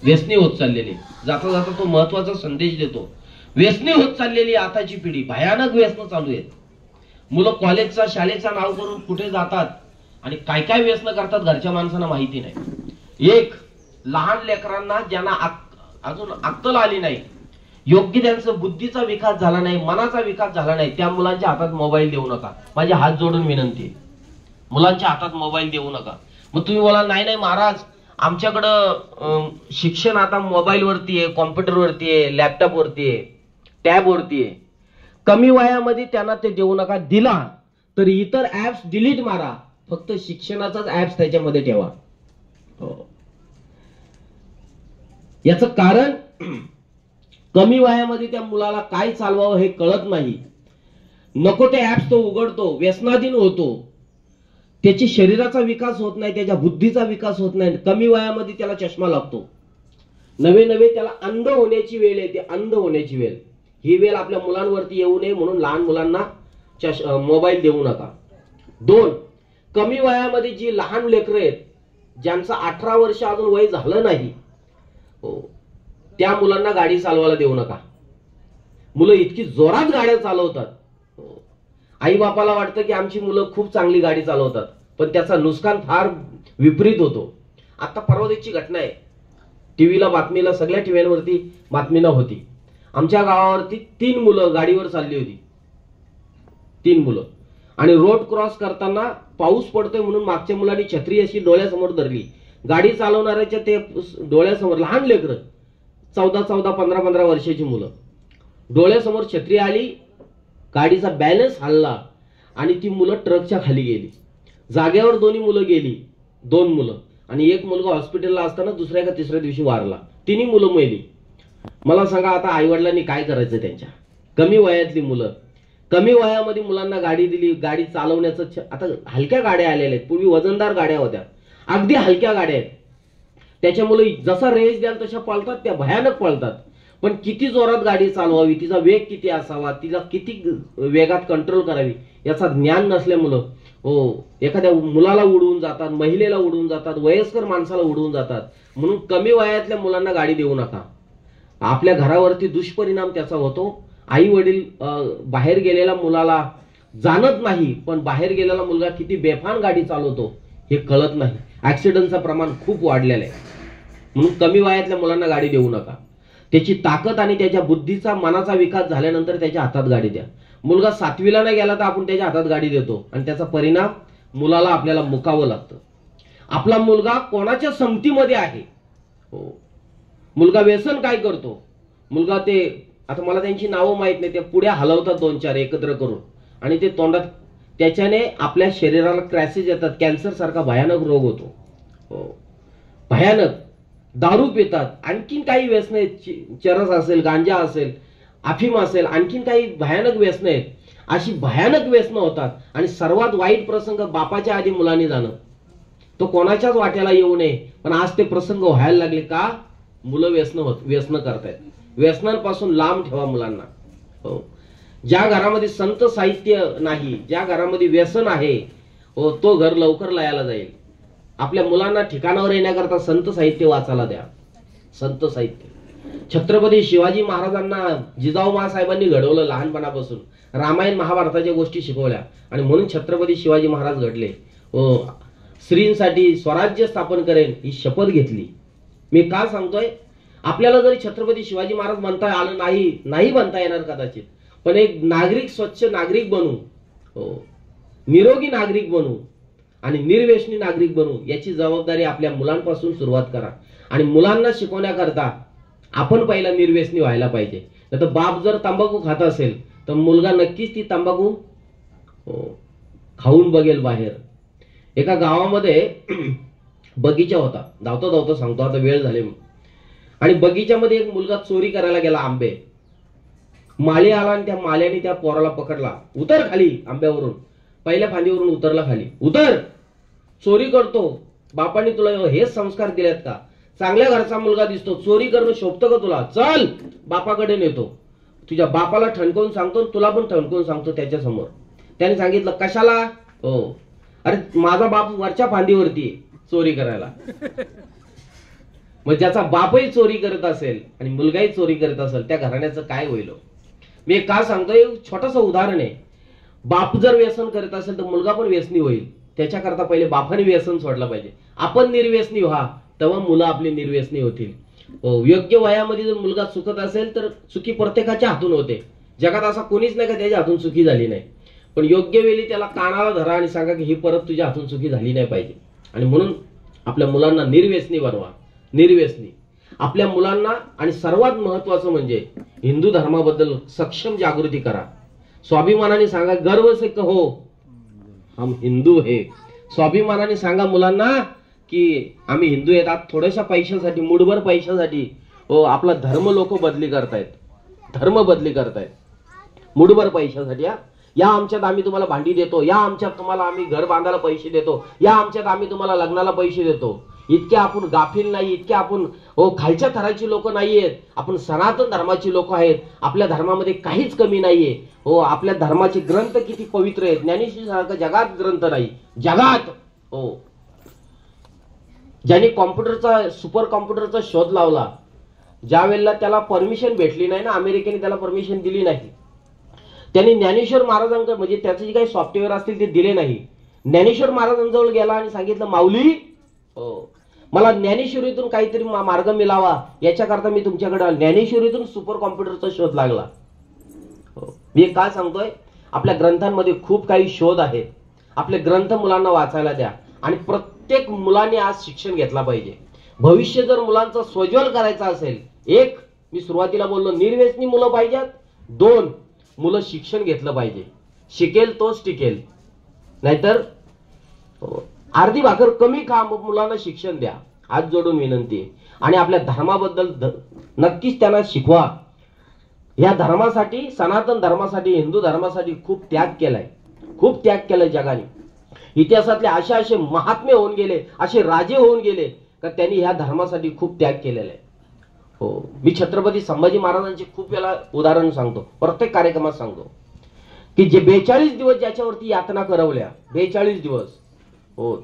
व्यसनी होत चाललेली. जाता जाता तो महत्वाचा संदेश देतो. व्यसनी होत चाललेली आताची पिढी, भयानक व्यसन चालू आहेत. मुलं कॉलेजचा शाळेचा नाव करून कुठे जातात आणि काय काय व्यसन करतात घरच्या माणसांना माहिती नाही. एक, लहान लेकरांना ज्यांना अजून अक्कल आली नाही, योग्य त्यांचं बुद्धीचा विकास झाला नाही, मनाचा विकास झाला नाही, त्या मुलांच्या हातात मोबाईल देऊ नका. माझे हात जोडून विनंती आहे, मुलांच्या हातात मोबाईल देऊ नका. मग तुम्ही बोला नाही नाही महाराज, आमच्याकडं शिक्षण आता मोबाईल वरती आहे, कॉम्प्युटर वरती आहे, लॅपटॉप वरती आहे, टॅब वरती आहे. कमी वयामध्ये त्यांना ते देऊ नका. दिला तर इतर ऍप्स डिलीट मारा, फक्त शिक्षणाचाच ऍप्स त्याच्यामध्ये ठेवा. याचं कारण कमी वयामध्ये त्या मुलाला काय चालवावं हे कळत नाही. नको ते ऍप्स तो उघडतो, व्यसनाधीन होतो, त्याची शरीराचा विकास होत नाही, त्याच्या बुद्धीचा विकास होत नाही. कमी वयामध्ये त्याला चष्मा लागतो, नवे नवे त्याला अंध होण्याची वेळ येते. अंध होण्याची वेळ, ही वेळ आपल्या मुलांवरती येऊ नये म्हणून लहान मुलांना मोबाईल देऊ नका. 2, कमी वयामध्ये जी लहान लेकरं आहेत, ज्यांचं 18 वर्ष अजून वय झालं नाही, त्या मुलांना गाडी चालवायला देऊ नका. मुलं इतकी जोरात गाड्या चालवतात, आई बापाला वाटतं की आमची मुलं खूप चांगली गाडी चालवतात, पण त्याचा नुकसान फार विपरीत होतो. आता परवादीची घटना आहे, टीव्हीला बातमीला, सगळ्या टीव्हीवरती बातमीला होती. आमच्या गावावरती 3 मुलं गाडीवर चालली होती, 3 मुलं, आणि रोड क्रॉस करताना पाऊस पडतोय म्हणून मागच्या मुलांनी छत्री अशी डोळ्यासमोर धरली. गाडी चालवणाऱ्याच्या ते डोळ्यासमोर लहान लेकरं, 14, 15 वर्षाची मुलं, डोळ्यासमोर छत्री आली, गाडीचा बॅलन्स हल्ला आणि ती मुलं ट्रकच्या खाली गेली. जागेवर दोन्ही मुलं गेली, 2 मुलं, आणि एक मुलगा हॉस्पिटलला असताना दुसऱ्या का तिसऱ्या दिवशी वारला. तिन्ही मुलं मेली. मला सांगा आता आईवडिलांनी काय करायचं त्यांच्या? कमी वयातली मुलं, कमी वयामध्ये मुलांना गाडी दिली, गाडी चालवण्याचं. आता हलक्या गाड्या आलेल्या आहेत, पूर्वी वजनदार गाड्या होत्या, अगदी हलक्या गाड्या आहेत. त्याच्यामुळे जसा रेस द्याल तशा पळतात, त्या भयानक पळतात. पण किती जोरात गाडी चालवावी, तिचा वेग किती असावा, तिला किती वेगात कंट्रोल करावी, याचा ज्ञान नसल्यामुळं एखाद्या मुलाला उडवून जातात, महिलेला उडवून जातात, वयस्कर माणसाला उडवून जातात. म्हणून कमी वयातल्या मुलांना गाडी देऊ नका. आपल्या घरावरती दुष्परिणाम त्याचा होतो. आई वडील बाहेर गेलेल्या मुलाला जाणत नाही, पण बाहेर गेलेला मुलगा किती बेफान गाडी चालवतो हे कळत नाही. ऍक्सिडेंटचं प्रमाण खूप वाढलेलं आहे. म्हणून कमी वयातल्या मुलांना गाडी देऊ नका. त्याची ताकद आणि त्याच्या बुद्धीचा, मनाचा विकास झाल्यानंतर त्याच्या हातात गाडी द्या. मुलगा 7वीला नाही गेला तर आपण त्याच्या हातात गाडी देतो आणि त्याचा परिणाम मुलाला आपल्याला मुकावं लागतं. आपला मुलगा कोणाच्या संगतीमध्ये आहे, मुलगा व्यसन काय करतो, मुलगा ते, आता मला त्यांची नावं माहित नाही, ते पुढे हलवतात 2-4 एकत्र करून आणि ते तोंडात, त्याच्याने आपल्या शरीराला क्रॅसेस येतात, कॅन्सर सारखा भयानक रोग होतो. भयानक. दारू पितात, आणखीन काही व्यसन आहेत, चरस असेल, गांजा असेल, अफीम असेल, आणखीन काही भयानक व्यसन आहेत. अशी भयानक व्यसन होतात. आणि सर्वात वाईट प्रसंग, बापाच्या आधी मुलांनी जाणं. तो कोणाच्याच वाट्याला येऊ नये, पण आज ते प्रसंग व्हायला लागले का? मुलं व्यसन करतायत. व्यसनांपासून लांब ठेवा मुलांना. ज्या घरामध्ये संत साहित्य नाही, ज्या घरामध्ये व्यसन आहे, तो घर लवकर लयाला जाईल. आपल्या मुलांना ठिकाणावर येण्याकरता संत साहित्य वाचायला द्या. संत साहित्य. छत्रपती शिवाजी महाराजांना जिजाऊ माँसाहेबांनी घडवलं लहानपणापासून. रामायण महाभारताच्या गोष्टी शिकवल्या आणि म्हणून छत्रपती शिवाजी महाराज घडले. स्त्रींसाठी स्वराज्य स्थापन करेन ही शपथ घेतली. मी का सांगतोय? आपल्याला जरी छत्रपती शिवाजी महाराज म्हणता आलं नाही म्हणता येणार कदाचित, पण एक नागरिक, स्वच्छ नागरिक बनू, निरोगी नागरिक बनू आणि निर्व्यसनी नागरिक बनू, याची जबाबदारी आपल्या मुलांपासून सुरुवात करा. आणि मुलांना शिकवण्याकरता आपण पहिला निर्व्यसनी व्हायला पाहिजे. नाही तर बाप जर तंबाखू खात असेल तर मुलगा नक्कीच ती तंबाखू खाऊन बघेल बाहेर. एका गावामध्ये बगीचा होता. धावता धावता सांगतो, आता वेळ झाले. आणि बगीच्यामध्ये एक मुलगा चोरी करायला गेला आंबे. माळी आला आणि त्या माळ्याने त्या पोराला पकडला. उतर खाली आंब्यावरून. पहिल्या फांदीवरून उतरला खाली. उतर, चोरी करतो. बापाने तुला हेच संस्कार दिलेत का? चांगल्या घरचा मुलगा दिसतो, चोरी करणं शोभतं का तुला? चल बापाकडे नेतो. तुझ्या बापाला ठणकवून सांगतो, तुला पण ठणकवून सांगतो त्याच्या समोर. त्याने सांगितलं कशाला? अरे माझा बाप वरच्या फांदीवरती चोरी करायला. मग ज्याचा बापही चोरी करत असेल आणि मुलगाही चोरी करत असेल त्या घराण्याचं काय होईल? मी एक का सांगतोय, छोटंसं उदाहरण आहे. बाप जर व्यसन करत असेल तर मुलगा पण व्यसनी होईल. त्याच्याकरता पहिले बापाने व्यसन सोडलं पाहिजे. आपण निर्व्यसनी व्हा, तेव्हा मुलं आपली निर्व्यसनी होतील. योग्य वयामध्ये जर मुलगा चुकत असेल तर चुकी प्रत्येकाच्या हातून होते. जगात असा कोणीच नाही का त्याच्या हातून चुकी झाली नाही. पण योग्य वेळी त्याला कानाला धरा आणि सांगा की ही परत तुझ्या हातून चुकी झाली नाही पाहिजे. आणि म्हणून आपल्या मुलांना निर्व्यसनी बनवा. निर्व्यसनी आपल्या मुलांना. आणि सर्वात महत्वाचं म्हणजे हिंदू धर्माबद्दल सक्षम जागृती करा. स्वाभिमानाने सांगा, गर्व से कहो हम हिंदू है. स्वाभिमानाने सांगा मुलांना की आम्ही हिंदू आहेत. आज थोड्याशा पैशासाठी, मुठभर पैशासाठी आपला धर्म लोक बदली करतायत. धर्म बदली करतायत मुठभर पैशासाठी. या आमच्यात आम्ही तुम्हाला भांडी देतो, या आमच्यात तुम्हाला आम्ही घर बांधायला पैसे देतो, या आमच्यात आम्ही तुम्हाला लग्नाला पैसे देतो. इतके आपण गाफील नाही, इतके आपण खालच्या थराची लोक नाहीयेत. आपण सनातन धर्माची लोक आहेत. आपल्या धर्मामध्ये काहीच कमी नाहीये. आपल्या धर्माचे ग्रंथ किती पवित्र आहेत. ज्ञानेश्वरी सारखं जगात ग्रंथ नाही. जगात ज्यांनी कॉम्प्युटरचा, सुपर कॉम्प्युटरचा शोध लावला, ज्या वेळेला त्याला परमिशन भेटली नाही ना, अमेरिकेने त्याला परमिशन दिली नाही, त्यांनी ज्ञानेश्वर महाराजांकडे, म्हणजे त्याचे जे काही सॉफ्टवेअर असतील ते दिले नाही. ज्ञानेश्वर महाराजांजवळ गेला आणि सांगितलं, माऊली मला ज्ञानेश्वरीतून काहीतरी मार्ग मिळावा, याच्याकरता मी तुमच्याकडे आलो. ज्ञानेश्वरीतून सुपर कॉम्प्युटरचा शोध लागला. मी काय सांगतोय, आपल्या ग्रंथांमध्ये खूप काही शोध आहेत. आपले ग्रंथ मुलांना वाचायला द्या. आणि प्रत्येक मुलाने आज शिक्षण घेतला पाहिजे. भविष्य जर मुलांचं स्वज्वल करायचं असेल, एक, मी सुरुवातीला बोललो, निर्व्यसनी मुलं पाहिजेत. दोन, मुलं शिक्षण घेतलं पाहिजे. शिकेल तोच टिकेल. नाहीतर अर्धी भाकर कमी खा, मुलांना शिक्षण द्या. हात जोडून विनंती आहे. आणि आपल्या धर्माबद्दल नक्कीच त्यांना शिकवा. या धर्मासाठी, सनातन धर्मासाठी, हिंदू धर्मासाठी खूप त्याग केलाय. खूप त्याग केलाय जगाने. इतिहासातले असे महात्मे होऊन गेले, असे राजे होऊन गेले का त्यांनी ह्या धर्मासाठी खूप त्याग केलेला आहे. मी छत्रपती संभाजी महाराजांचे खूप वेळा उदाहरण सांगतो, प्रत्येक कार्यक्रमात सांगतो, की जे 42 दिवस ज्याच्यावरती यातना करवल्या, 42 दिवस,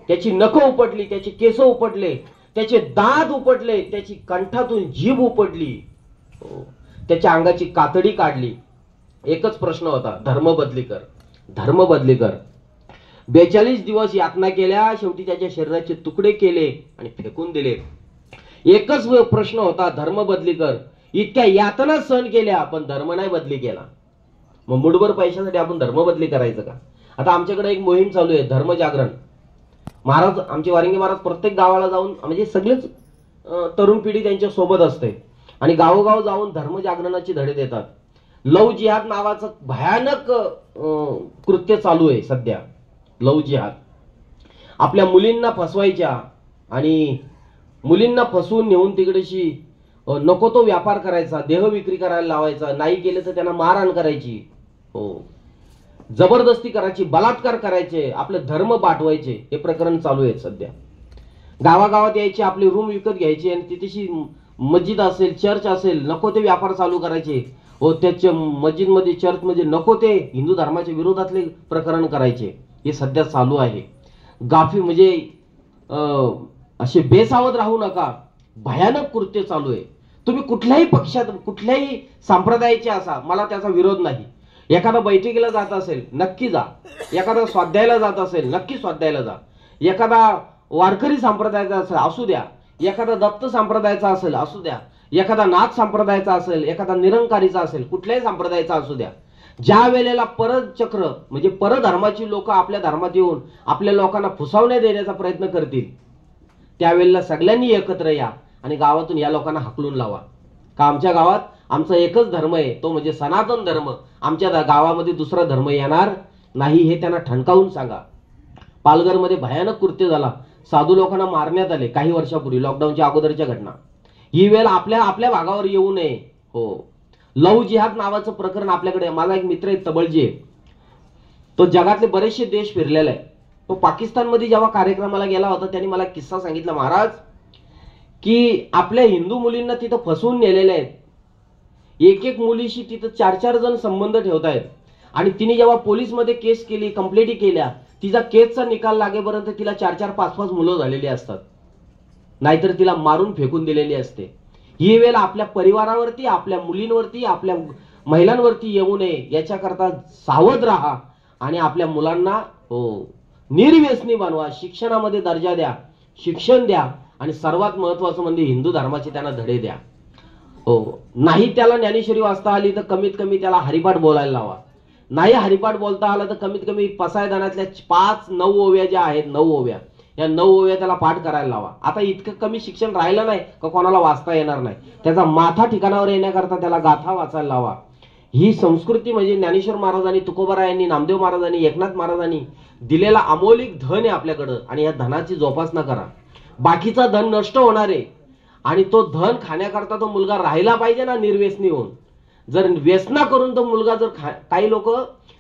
त्याची नख उपटली, त्याचे केस उपटले, त्याचे दात उपटले, त्याची कंठातून जीभ उपटली, त्याच्या अंगाची कातडी काढली. एकच प्रश्न होता, धर्म बदली कर, धर्म बदली कर. 42 दिवस यातना केल्या, शेवटी त्याच्या शरीराचे तुकडे केले आणि फेकून दिले. एकच प्रश्न होता, धर्म बदली कर. इतक्या यातना सहन केल्या पण धर्म नाही बदली केला. मग मुठभर पैशासाठी आपण धर्म बदली करायचं का? आता आमच्याकडे एक मोहीम चालू आहे, धर्मजागरण. महाराज, आमचे वारिंगे महाराज प्रत्येक गावाला जाऊन, म्हणजे सगळेच तरुण पिढी त्यांच्या सोबत असते आणि गावोगाव जाऊन धर्मजागरणाचे धडे देतात. लव जिहाद नावाचं भयानक कृत्य चालू आहे सध्या. लव जिहाद. आपल्या मुलींना फसवायच्या आणि मुलींना फसवून नेऊन तिकडेशी नको तो व्यापार करायचा, देह विक्री करायला लावायचा, नाही केलं तर त्यांना मारहाण करायची, जबरदस्ती करायची, बलात्कार करायचे, आपले धर्म बाटवायचे. हे प्रकरण चालू आहे सध्या. गावागावात यायचे, आपले रूम विकत घ्यायचे आणि तिथेशी मस्जिद असेल, चर्च असेल, नको ते व्यापार चालू करायचे. त्याच्या मस्जिदमध्ये, चर्चमध्ये नको ते हिंदू धर्माच्या विरोधातले प्रकरण करायचे. हे सध्या चालू आहे. गाफी म्हणजे असे बेसावध राहू नका. भयानक कृत्य चालू आहे. तुम्ही कुठल्याही पक्षात, कुठल्याही संप्रदायाचे असा, मला त्याचा विरोध नाही. एखादा बैठकीला जात असेल नक्की जा, एखादा स्वाध्यायाला जात असेल नक्की स्वाध्यायाला जा, एखादा वारकरी संप्रदायाचा असेल असू द्या, एखादा दत्त संप्रदायाचा असेल असू द्या, एखादा नाथ संप्रदायाचा असेल, एखादा निरंकारीचा असेल, कुठल्याही संप्रदायाचा असू द्या. ज्या वेळेला परचक्र म्हणजे परधर्माची लोक आपल्या धर्मात येऊन आपल्या लोकांना फुसवण्या देण्याचा प्रयत्न करतील, त्यावेळेला सगळ्यांनी एकत्र या आणि गावातून या लोकांना हाकलून लावा. का आमच्या गावात आमचा एकच धर्म आहे, तो म्हणजे सनातन धर्म. आमच्या गावामध्ये दुसरा धर्म येणार नाही हे त्यांना ठणकावून सांगा. पालघरमध्ये भयानक कृत्य झाला, साधू लोकांना मारण्यात आले काही वर्षापूर्वी, लॉकडाऊनच्या अगोदरच्या घटना. ही वेळ आपल्या भागावर येऊ नये. लव जिहाद नावाचं प्रकरण आपल्याकडे. माझा एक मित्र आहे तबळजी, तो जगातले बरेचसे देश फिरलेला आहे. तो पाकिस्तानमध्ये जेव्हा कार्यक्रमाला गेला होता त्यांनी मला किस्सा सांगितला, महाराज, की आपल्या हिंदू मुलींना तिथं फसवून नेलेले आहेत. एक एक मुलीशी तिथं 4-4 जण संबंध ठेवतायत आणि तिने जेव्हा पोलीसमध्ये केस केली, कंप्लेंटी केल्या, तिचा केसचा निकाल लागेपर्यंत तिला 4-4, 5-5 मुलं झालेली असतात. नाहीतर तिला मारून फेकून दिलेली असते. ही वेळ आपल्या परिवारावरती, आपल्या मुलींवरती, आपल्या महिलांवरती येऊ नये याच्याकरता सावध राहा आणि आपल्या मुलांना निर्व्यसनी बनवा. शिक्षणामध्ये दर्जा द्या, शिक्षण द्या आणि सर्वात महत्वाचं म्हणजे हिंदू धर्माचे त्यांना धडे द्या. नाही त्याला ज्ञानेश्वरी वाचता आली तर कमीत कमी त्याला हरिपाठ बोलायला लावा. नाही हरिपाठ बोलता आला तर कमीत कमी पसायदानातल्या 5-9 ओव्या ज्या आहेत, 9 ओव्या, या 9 ओव्या त्याला पाठ करायला लावा. आता इतकं कमी शिक्षण राहिलं नाही का कोणाला वाचता येणार नाही. त्याचा माथा ठिकाणावर येण्याकरता त्याला गाथा वाचायला लावा. ही संस्कृती म्हणजे ज्ञानेश्वर महाराजांनी, तुकोबारायांनी, नामदेव महाराजांनी, एकनाथ महाराजांनी दिलेला अमौलिक धन आहे आपल्याकडं आणि या धनाची जोपासना करा. बाकीचा धन नष्ट होणार आहे आणि तो धन खाण्याकरता तो मुलगा राहिला पाहिजे ना निर्व्यसनी होऊन. जर व्यसना करून तो मुलगा जर काही लोक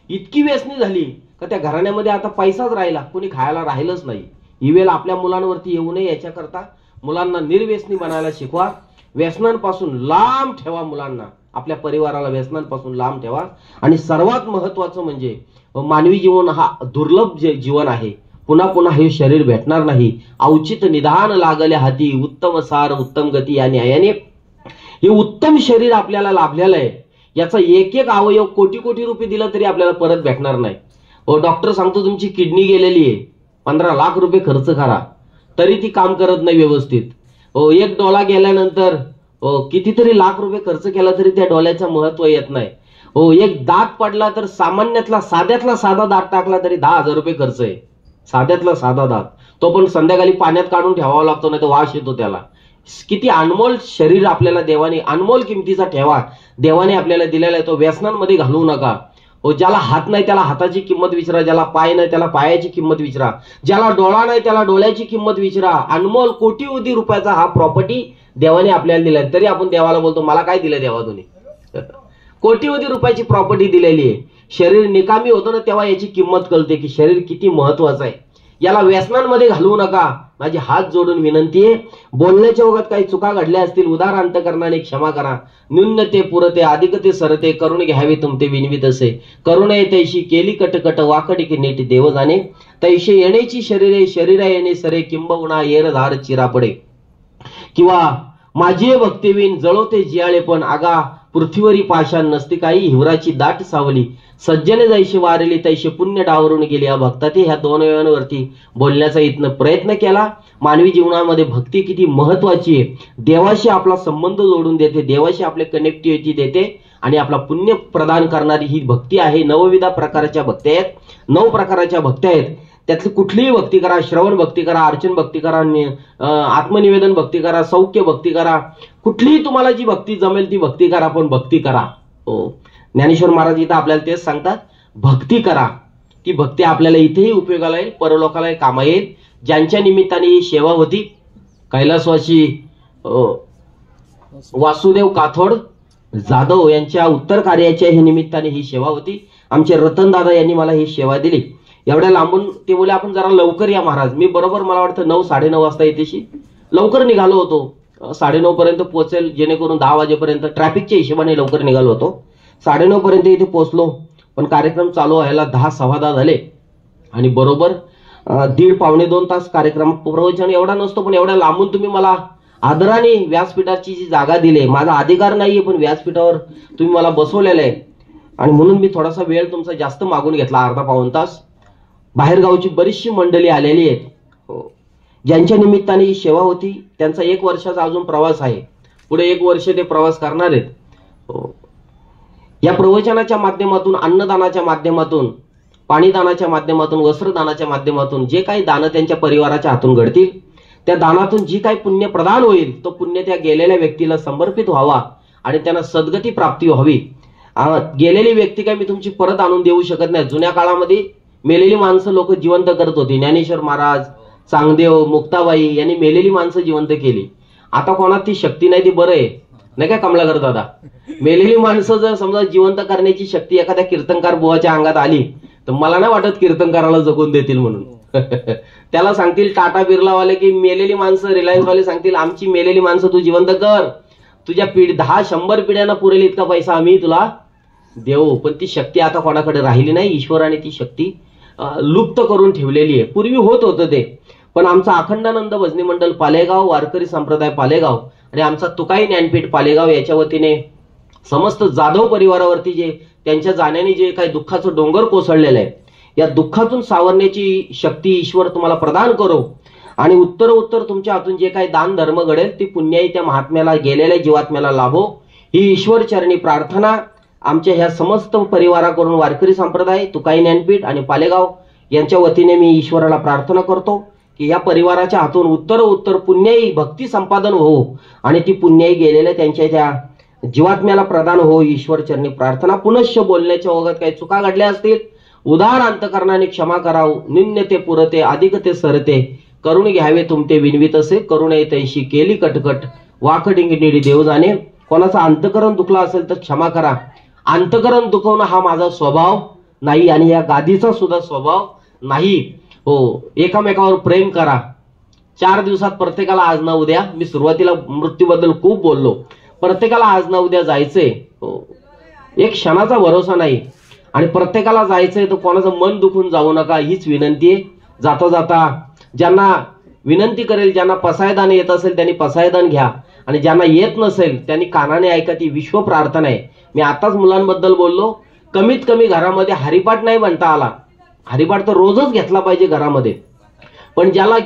इतकी व्यसनी झाली का त्या घराण्यामध्ये आता पैसाच राहिला, कोणी खायला राहिलंच नाही. ही वेळ आपल्या मुलांवरती येऊ नये याच्याकरता मुलांना निर्व्यसनी बनायला शिकवा. व्यसनांपासून लांब ठेवा मुलांना, आपल्या परिवाराला व्यसनांपासून लांब ठेवा. आणि सर्वात महत्वाचं म्हणजे मानवी जीवन हा दुर्लभ जीवन आहे. पुन्हा पुन्हा हे शरीर भेटणार नाही. औचित निधान लागले हाती, उत्तम सार उत्तम गती या न्यायाने हे उत्तम शरीर आपल्याला लाभलेलं आहे. याचा एक एक अवयव कोटी कोटी रुपये दिला तरी आपल्याला परत भेटणार नाही. डॉक्टर सांगतो तुमची किडनी गेलेली आहे, 15 लाख रुपये खर्च करा तरी ती काम करत नाही व्यवस्थित. एक डोळा गेल्यानंतर कितीतरी लाख रुपये खर्च केला तरी त्या डोळ्याचं महत्व येत नाही. एक दात पडला तर सामान्यातला साध्यातला साधा दात टाकला तरी 10,000 रुपये खर्च आहे. साध्यातला साधा दात तो पण संध्याकाळी पाण्यात काढून ठेवावा लागतो, नाही तर वास येतो त्याला. किती अनमोल शरीर आपल्याला देवाने, अनमोल किमतीचा ठेवा देवाने आपल्याला दिलेला आहे. तो व्यसनांमध्ये घालवू नका. ज्याला हात नाही त्याला हाताची किंमत विचारा, ज्याला पाय नाही त्याला पायाची किंमत विचारा, ज्याला डोळा नाही त्याला डोळ्याची किंमत विचारा. अनमोल कोटी रुपयाचा हा प्रॉपर्टी देवाने आपल्याला दिलाय. तरी आपण देवाला बोलतो मला काय दिलं देवा तुम्ही. कोटी रुपयाची प्रॉपर्टी दिलेली आहे. शरीर निकामी होतं ना तेव्हा याची किंमत कळते की शरीर किती महत्वाचं आहे. याला व्यसनांमध्ये घालवू नका. माझी हात जोडून विनंती आहे, बोलण्याच्या वगत काही चुका घडल्या असतील उदार अंतकरणाने क्षमा करा. न्यूनते पुरते अधिकते सरते करून घ्यावे तुमते विनवित असे. करुणे तैशी केली कटकट वाकडी की नीट देव जाणे. तैशी येण्याची शरीरे शरीरा येणे सरे किंबहुना येरधार चिरा पडे. किंवा माझी भक्तिवीन जळवते जियाळे पण आगा पृथ्वीवरी पाषाण नसते काही हिवराची दाट सावली. सज्जने जैशी वारली तैशी पुण्य डावरून गेली. या भक्ताती ह्या 2 वेळांवरती बोलण्याचा इथनं प्रयत्न केला. मानवी जीवनामध्ये भक्ती किती महत्वाची आहे. देवाशी आपला संबंध जोडून देते, देवाशी आपले कनेक्टिव्हिटी देते आणि आपला पुण्य प्रदान करणारी ही भक्ती आहे. 9 प्रकारच्या भक्ती आहेत, 9 प्रकारच्या भक्ती आहेत. त्यातली कुठलीही भक्ती करा, श्रवण भक्ती करा, अर्चन भक्ती करा, आत्मनिवेदन भक्ती करा, सौख्य भक्ती करा, कुठलीही तुम्हाला जी भक्ती जमेल ती भक्ती करा, पण भक्ती करा. ज्ञानेश्वर महाराज इथं आपल्याला तेच सांगतात, भक्ती करा. ती भक्ती आपल्याला इथेही उपयोगाला येईल, परलोकालाही कामा येईल. ज्यांच्या निमित्ताने ही सेवा होती, कैलासवासी वासुदेव काथोड जाधव यांच्या उत्तर कार्याच्या ही निमित्ताने ही सेवा होती. आमचे रतनदादा यांनी मला ही सेवा दिली. एवढ्या लांबून ते बोले आपण जरा लवकर या महाराज. मी बरोबर मला वाटतं 9-9:30 वाजता येतेशी लवकर निघालो होतो. 9:30 पर्यंत पोहोचेल जेणेकरून 10 वाजेपर्यंत ट्रॅफिकच्या हिशोबाने लवकर निघालो होतो. 9:30 पर्यंत इथे पोहोचलो, पण कार्यक्रम चालू व्हायला 10-10:15 झाले आणि बरोबर 1.5-2 तास कार्यक्रम प्रवचन एवढा नसतो, पण एवढ्या लांबून तुम्ही मला आदराने व्यासपीठाची जी जागा दिली, माझा अधिकार नाहीये पण व्यासपीठावर तुम्ही मला बसवलेलं आहे आणि म्हणून मी थोडासा वेळ तुमचा जास्त मागून घेतला, अर्धा-पाऊण तास. बाहेरगावची बरीचशी मंडळी आलेली आहेत. ज्यांच्या निमित्ताने ही सेवा होती त्यांचा 1 वर्षाचा अजून प्रवास आहे. पुढे 1 वर्ष ते प्रवास करणार आहेत. या प्रवचनाच्या माध्यमातून, अन्नदानाच्या माध्यमातून, पाणीदानाच्या माध्यमातून, वस्त्रदानाच्या माध्यमातून जे काही दान त्यांच्या परिवाराच्या हातून घडतील, त्या दानातून जी काही पुण्य प्रदान होईल तो पुण्य त्या गेलेल्या व्यक्तीला समर्पित व्हावा आणि त्यांना सद्गती प्राप्ती व्हावी. गेलेली व्यक्ती काय मी तुमची परत आणून देऊ शकत नाही. जुन्या काळामध्ये मेलेली माणसं लोक जिवंत करत होती. ज्ञानेश्वर महाराज, चांगदेव, मुक्ताबाई यांनी मेलेली माणसं जिवंत केली. आता कोणात ती शक्ती नाही, ती बरं आहे नाही काय कमलाकर दादा. मेलेली माणसं जर समजा जिवंत करण्याची शक्ती एखाद्या कीर्तनकार बुवाच्या अंगात आली तर मला नाही वाटत कीर्तनकाराला जगून देतील म्हणून. त्याला सांगतील टाटा बिर्लावाले की मेलेली माणसं, रिलायन्स वाले सांगतील आमची मेलेली माणसं तू जिवंत कर, तुझ्या 10-100 पिढ्यांना पुरेल इतका पैसा आम्ही तुला देऊ. पण ती शक्ती आता कोणाकडे राहिली नाही. ईश्वराने ती शक्ती लुप्त करून ठेवलेली आहे. पूर्वी होत होतं ते, पण आमचा अखंडानंद भजनी मंडळ पालेगाव, वारकरी संप्रदाय पालेगाव आणि आमचा तुकाई ज्ञानपीठ पालेगाव याच्या वतीने समस्त जाधव परिवारावरती जे त्यांच्या जाण्याने जे काही दुःखाचं डोंगर कोसळलेलं आहे, या दुःखातून सावरण्याची शक्ती ईश्वर तुम्हाला प्रदान करो आणि उत्तर तुमच्या हातून जे काही दान धर्म घडेल ती पुण्याई त्या महात्म्याला, गेलेल्या जीवात्म्याला लाभो, ही ईश्वर चरणी प्रार्थना आमच्या ह्या समस्त परिवाराकडून वारकरी संप्रदाय, तुकाई ज्ञानपीठ आणि पालेगाव यांच्या वतीने मी ईश्वराला प्रार्थना करतो की या परिवाराच्या हातून उत्तर पुण्याई भक्ती संपादन हो आणि ती पुण्याई गेलेल्या त्यांच्या त्या जीवात्म्याला प्रदान हो, ईश्वर चरणी प्रार्थना. पुनश्च बोलण्याच्या ओघात काही चुका घडल्या असतील उदार अंतकरणाने क्षमा कराव. निन्य ते पुरते अधिक ते सरते, करून घ्यावे तुमते विनवित असे, करुणे तैशी केली कटकट, वाकडिंगनिडी देव जाणे. कोणाचं अंतकरण दुखला असेल तर क्षमा करा. अंतकरण दुखवणं हा माझा स्वभाव नाही आणि या गादीचा सुद्धा स्वभाव नाही. हो, एकामेकावर प्रेम करा. 4 दिवसात प्रत्येकाला आज ना उद्या, मी सुरुवातीला मृत्यूबद्दल खूप बोललो, प्रत्येकाला आज ना उद्या जायचंय. एक क्षणाचा भरोसा नाही आणि प्रत्येकाला जायचंय, तर कोणाचं मन दुखून जाऊ नका हीच विनंती आहे. जाता जाता ज्यांना विनंती करेल, ज्यांना पसायदान येत असेल त्यांनी पसायदान घ्या आणि ज्यांना येत नसेल त्यांनी कानाने ऐका, ती विश्व प्रार्थना आहे. मी आताच मुलांबद्दल बोललो, कमीत कमी घरामध्ये हरिपाठ नाही म्हणता आला, हरिपाठ तर रोजच घेतला पाहिजे घरामध्ये, पण ज्याला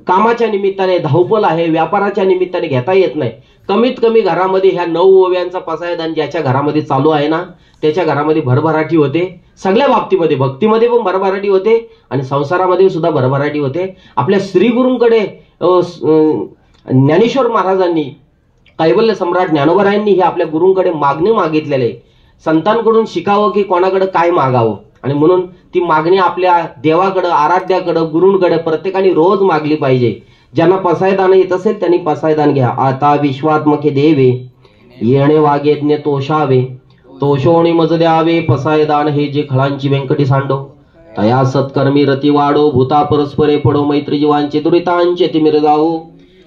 कामाच्या निमित्ताने धावपळ आहे, व्यापाराच्या निमित्ताने घेता येत नाही, कमीत कमी घरामध्ये ह्या 9 ओव्यांचा पसायदान ज्याच्या घरामध्ये चालू आहे ना, त्याच्या घरामध्ये भरभराटी होते. सगळ्या बाबतीमध्ये, भक्तीमध्ये पण भरभराटी होते आणि संसारामध्ये सुद्धा भरभराटी होते. आपल्या श्री गुरूंकडे ज्ञानेश्वर महाराजांनी, कैवल्य सम्राट ज्ञानोबरायांनी हे आपल्या गुरूंकडे मागणी मागितलेले, संतांकडून शिकावं की कोणाकडे काय मागावं, आणि म्हणून ती मागणी आपल्या देवाकडे, आराध्याकडे, गुरूंकडे प्रत्येकाने रोज मागली पाहिजे. ज्यांना पसायदान येत असेल त्यांनी पसायदान घ्या. आता विश्वात्मके देवे येणे वागेज्ञ तोषावे, तोषोणी मज द्यावे पसायदान, हे जे खळांची व्यंकटी सांडो. तया सत्कर्मी रती वाढो, भूता परस्परे पडो, मैत्री जीवांचे दुरितांचे तिमिर जाओ.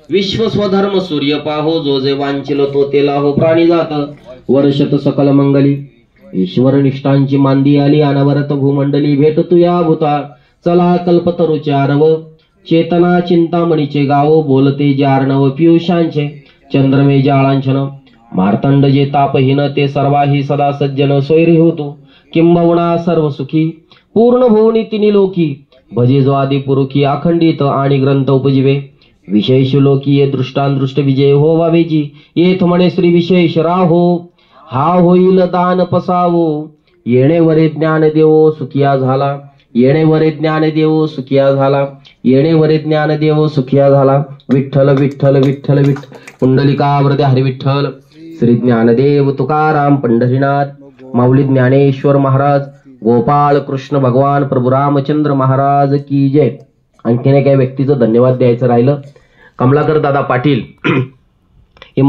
विश्व स्वधर्म सूर्य पाहो, जो जे वांचिलो तो तेला हो. प्राणी जात वर्षत सकल मंगली, ईश्वर निष्ठांची मांदी आली. अनवरत भूमंडली भेट तुया भूता, चला कल्पतरुचे आरव. चेतना चिंतामणीचे गावो, बोलते जे अर्णव पियुषांचे. चंद्रमे जाळांछन मार्तंड जे तापहीन, ते सर्वाही सदा सज्जन सोयरी होतो. किंबहुना सर्व सुखी पूर्ण भुवनी तिनी लोकी, भजे जो आदि पुरुखी अखंडित आणि ग्रंथ उपजीवे. विशेष लोकी ये दृष्टांदृष्ट विजय हो वावेजी, येथ म्हणे श्री विशेष राहो. हा होईल दान पसावो, येणे वरे ज्ञान देवो सुखिया झाला. येणे वरे ज्ञान देवो सुखिया झाला. येणे वरे ज्ञान देवो सुखिया झाला. विठ्ठल विठ्ठल विठ्ठल विठ्ठल, पुंडलिकावरदे हरी विठ्ठल. श्री ज्ञानदेव तुकाराम पंढरीनाथ, माऊली ज्ञानेश्वर महाराज, गोपाळ कृष्ण भगवान प्रभू रामचंद्र महाराज की जय. आणखीन एका व्यक्तीचं धन्यवाद द्यायचं राहिलं, कमलाकर दादा पाटील. हे